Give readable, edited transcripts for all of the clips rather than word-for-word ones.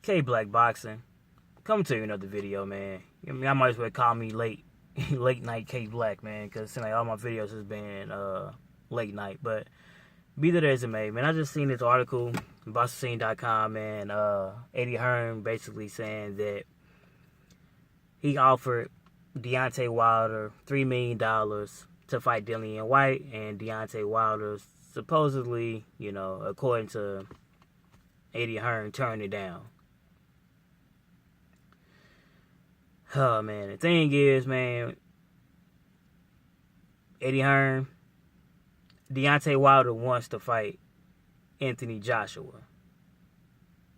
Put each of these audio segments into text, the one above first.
K Black Boxing. Coming to you another video, man. I mean, I might as well call me late night K Black, man, because like all my videos has been late night. But be that as it may, man, I just seen this article, boxing.com, man. Eddie Hearn basically saying that he offered Deontay Wilder $3 million to fight Dillian Whyte, and Deontay Wilder supposedly, according to Eddie Hearn, turned it down. Oh, man, the thing is, man, Eddie Hearn, Deontay Wilder wants to fight Anthony Joshua.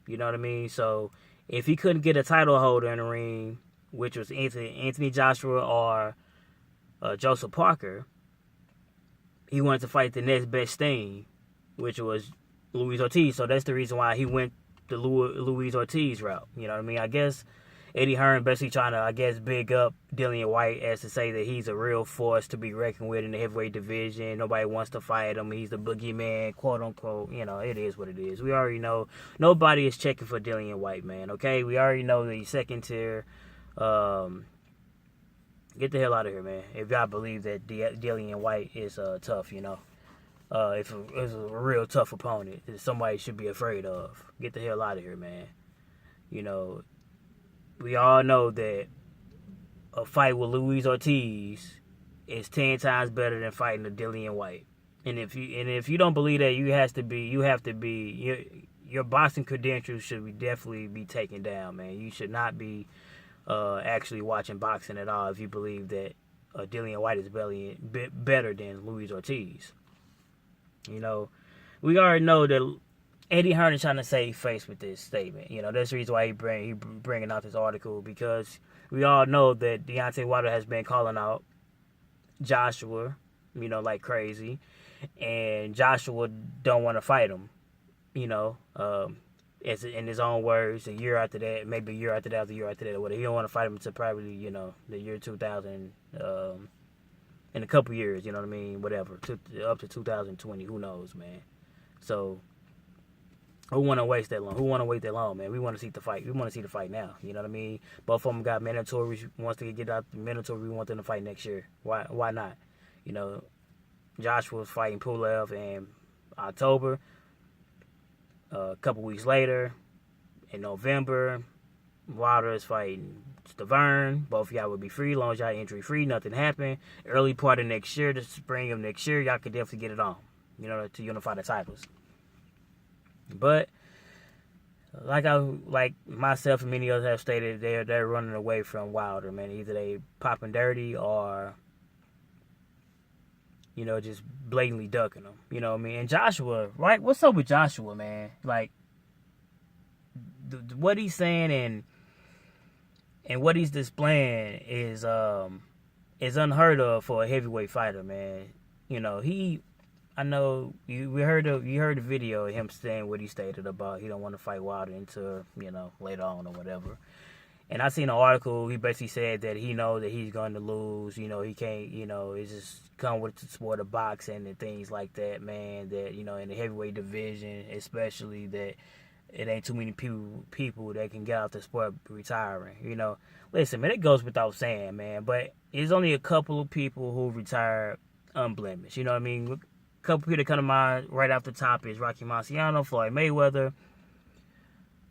You know what I mean? So, if he couldn't get a title holder in the ring, which was Anthony Joshua or Joseph Parker, he wanted to fight the next best thing, which was Luis Ortiz. So, that's the reason why he went the Luis Ortiz route. You know what I mean? I guess Eddie Hearn basically trying to, big up Dillian Whyte as to say that he's a real force to be reckoned with in the heavyweight division. Nobody wants to fight him. He's the boogeyman, quote unquote. It is what it is. We already know nobody is checking for Dillian Whyte, man. Okay, we already know that he's second tier. Get the hell out of here, man. If y'all believe that Dillian Whyte is tough, if it's a real tough opponent that somebody should be afraid of, get the hell out of here, man. We all know that a fight with Luis Ortiz is 10 times better than fighting a Dillian Whyte. And if you don't believe that, you have to be your boxing credentials should definitely be taken down, man. You should not be actually watching boxing at all if you believe that Dillian Whyte is better than Luis Ortiz. We already know that Eddie Hearn is trying to save face with this statement. That's the reason why he bringing out this article, because we all know that Deontay Wilder has been calling out Joshua, like crazy, and Joshua don't want to fight him. As in his own words, a year after that, maybe a year after that, whatever. He don't want to fight him until probably the year 2000, in a couple years. You know what I mean? Whatever, up to 2020. Who knows, man? So, who want to waste that long? Who want to wait that long, man? We want to see the fight. We want to see the fight now. You know what I mean? Both of them got mandatory. Wants to get out the mandatory. We want them to fight next year. Why not? Joshua's fighting Pulev in October. A couple weeks later, in November, Wilder is fighting Hearn. Both of y'all would be free, as long as y'all injury free. Nothing happened. Early part of next year, the spring of next year, y'all could definitely get it on. To unify the titles. But like myself and many others have stated, they're running away from Wilder, man. Either they popping dirty or just blatantly ducking them. You know what I mean? And Joshua, right? What's up with Joshua, man? Like what he's saying and what he's displaying is unheard of for a heavyweight fighter, man. I know you heard the video of him saying what he stated about he don't want to fight Wilder until later on or whatever. And I seen an article. He basically said that he knows that he's going to lose. He can't. It's just come with the sport of boxing and things like that, man. That in the heavyweight division, especially, that it ain't too many people that can get out the sport retiring. Listen, man, it goes without saying, man. But there's only a couple of people who retired unblemished. You know what I mean? Couple people that come to mind right off the top is Rocky Marciano, Floyd Mayweather,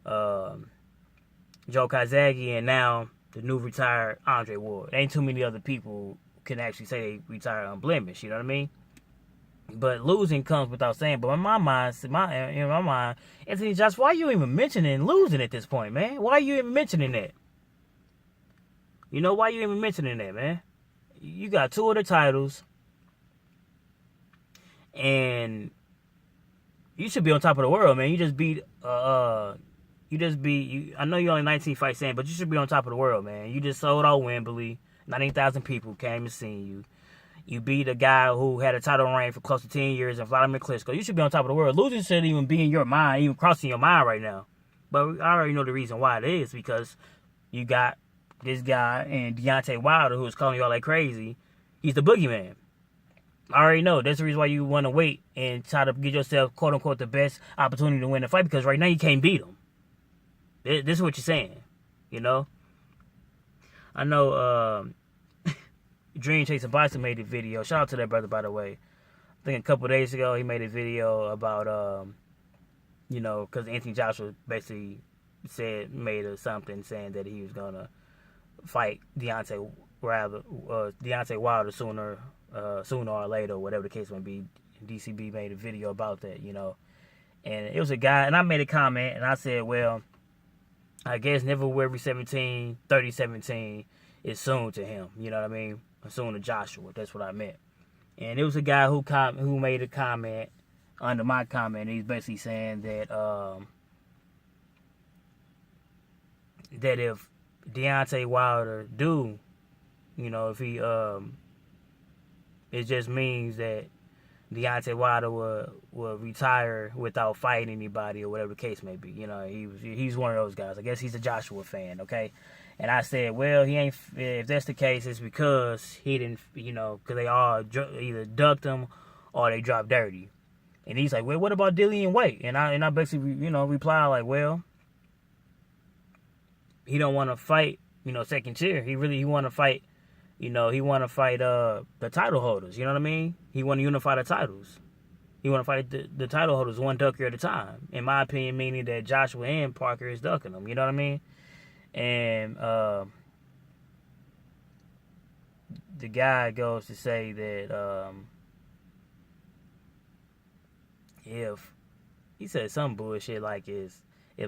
Joe Kazagi, and now the new retired Andre Ward. There ain't too many other people who can actually say they retired unblemished. You know what I mean? But losing comes without saying. But in my mind, Anthony Joshua, why are you even mentioning losing at this point, man? Why are you even mentioning that? Why are you even mentioning that, man? You got 2 of the titles. And you should be on top of the world, man. You just beat, I know you're only 19 fights in, but you should be on top of the world, man. You just sold out Wembley. 90,000 people came to see you. You beat a guy who had a title reign for close to 10 years in Vladimir Klitschko. You should be on top of the world. Losing shouldn't even be in your mind, even crossing your mind right now. But I already know the reason why it is, because you got this guy and Deontay Wilder who is calling you all like crazy. He's the boogeyman. I already know. That's the reason why you want to wait and try to get yourself, quote-unquote, the best opportunity to win the fight, because right now you can't beat him. This is what you're saying, you know. I know Dream Chasing Bison made a video. Shout out to that brother, by the way. I think a couple days ago he made a video about because Anthony Joshua basically made something saying that he was gonna fight Deontay Wilder sooner or later, whatever the case may be. DCB made a video about that, and it was a guy, and I made a comment, and I said, well, I guess never February 17, 30-17 is soon to him. You know what I mean? Soon to Joshua. That's what I meant. And it was a guy who made a comment under my comment. He's basically saying that that if Deontay Wilder if he it just means that Deontay Wilder will retire without fighting anybody or whatever the case may be. He's one of those guys. I guess he's a Joshua fan, okay? And I said, well, he ain't. If that's the case, it's because he didn't, because they all either ducked him or they dropped dirty. And he's like, well, what about Dillian and Whyte? And I basically, replied like, well, he don't want to fight, second tier. He want to fight. He want to fight the title holders. You know what I mean? He want to unify the titles. He want to fight the title holders one ducker at a time. In my opinion, meaning that Joshua and Parker is ducking them. You know what I mean? And the guy goes to say that if he said some bullshit like if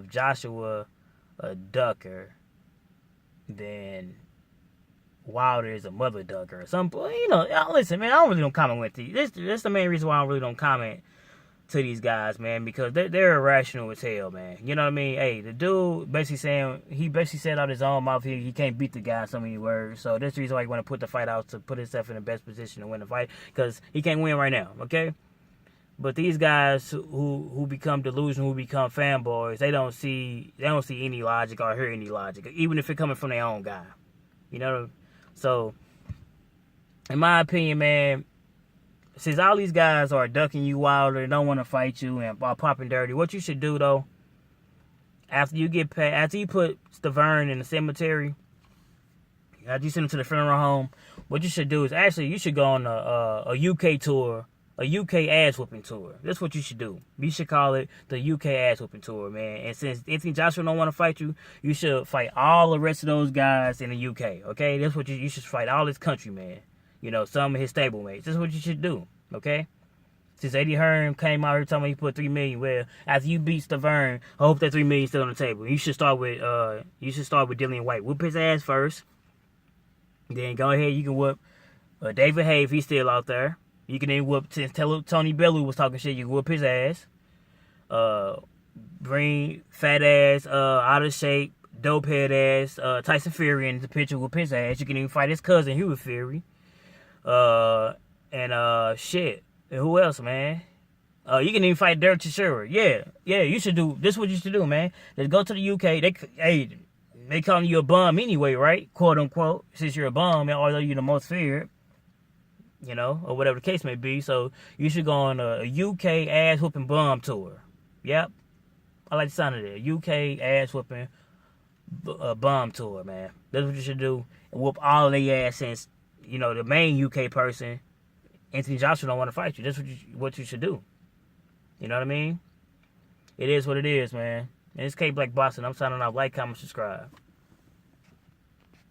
Joshua a ducker, then Wilder is a mother ducker or something. Listen, man, I don't really don't comment with these. That's the main reason why I really don't comment to these guys, man, because they're irrational as hell, man. You know what I mean? Hey, the dude basically said out his own mouth he can't beat the guy in so many words. So that's the reason why he want to put the fight out, to put himself in the best position to win the fight, because he can't win right now, okay? But these guys who become delusional, who become fanboys, they don't see any logic or hear any logic, even if it coming from their own guy. So, in my opinion, man, since all these guys are ducking you, Wilder, and don't want to fight you and are popping dirty, what you should do, though, after you put Hearn in the cemetery, after you send him to the funeral home, what you should do is you should go on a UK tour, a UK ass whooping tour. That's what you should do. You should call it the UK ass whooping tour, man. And since Anthony Joshua don't want to fight you, you should fight all the rest of those guys in the UK. Okay, that's what you should fight all his countrymen. Some of his stablemates. That's what you should do. Okay. Since Eddie Hearn came out here telling me he put $3 million, well, after you beat Hearn, I hope that $3 million is still on the table. You should start with Dillian Whyte. Whoop his ass first. Then go ahead. You can whoop David Hay if he's still out there. You can then whoop, tell Tony Bellew was talking shit, you can whoop his ass. Bring fat ass, out of shape, dope head ass, Tyson Fury in the picture, whoop his ass. You can even fight his cousin, Hugh Fury. Shit. And who else, man? You can even fight Derek Chisora. Yeah, you should do, this is what you should do, man. Let's go to the UK. They calling you a bum anyway, right? Quote unquote. Since you're a bum, although you're the most feared. Or whatever the case may be. So you should go on a UK ass whooping bum tour. Yep. I like the sound of that. UK ass whooping bum tour, man. That's what you should do. And whoop all their ass, since, the main UK person, Anthony Joshua, don't want to fight you. That's what you should do. You know what I mean? It is what it is, man. And it's K Black Boston. I'm signing off. Like, comment, subscribe.